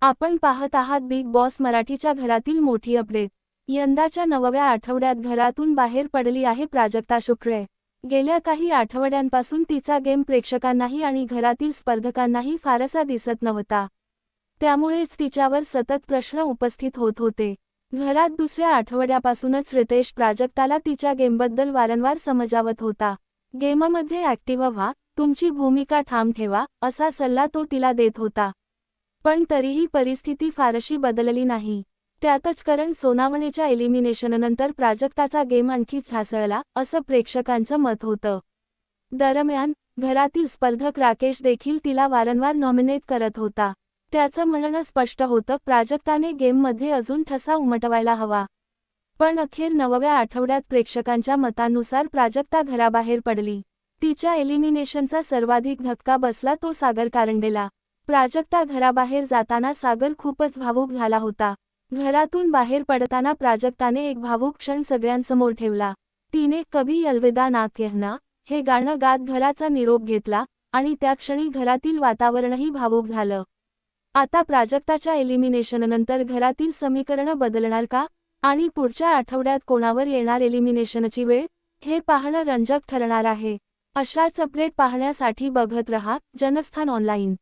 आपण पाहत आहात बिग बॉस मराठीच्या घरातील मोठी अपडेट। यंदाच्या 9व्या आठवड्यात घरातून बाहेर पडली आहे प्राजक्ता शुक्रे। गेल्या काही आठवड्यांपासून तिचा गेम प्रेक्षकांनाही आणि घरातील स्पर्धकांनाही फारसा दिसत नव्हता। त्यामुळेच तिच्यावर सतत प्रश्न उपस्थित होत होते। घरात दुसऱ्या आठवड्यापासूनच रितेश प्राजक्ताला तिच्या गेमबद्दल वारंवार समजावत होता। गेममध्ये ॲक्टिव्ह व्हा, तुमची भूमिका ठाम ठेवा, असा सल्ला तो तिला देत होता। पण तरीही परिस्थिती फारशी बदलली नाही। त्यातच करण सोनावणेच्या एलिमिनेशननंतर प्राजक्ताचा गेम आणखीच ढासळला, असं प्रेक्षकांचं मत होतं। दरम्यान, घरातील स्पर्धक राकेश देखील तिला वारंवार नॉमिनेट करत होता। त्याचं म्हणणं स्पष्ट होतं, प्राजक्ताने गेममध्ये अजून ठसा उमटवायला हवा। पण अखेर 9व्या आठवड्यात प्रेक्षकांच्या मतानुसार प्राजक्ता घराबाहेर पडली। तिच्या एलिमिनेशनचा सर्वाधिक धक्का बसला तो सागर कारंडेला। प्राजक्ता घराबाहेर जाताना सागर खूपच भावूक झाला होता। घरातून बाहेर पडताना प्राजक्ताने एक भावूक क्षण सगळ्यांसमोर ठेवला। तिने कभी अलविदा ना कहना हे गाणं गात घराचा निरोप घेतला आणि त्या क्षणी घरातील वातावरणही भावूक झालं। आता प्राजक्ताच्या एलिमिनेशननंतर घरातील समीकरणं बदलणार का? आणि पुढच्या आठवड्यात कोणावर येणार एलिमिनेशनची वेळ? हे पाहणं रंजक ठरणार आहे। अशाच अपडेट पाहण्यासाठी बघत रहा जनस्थान ऑनलाईन।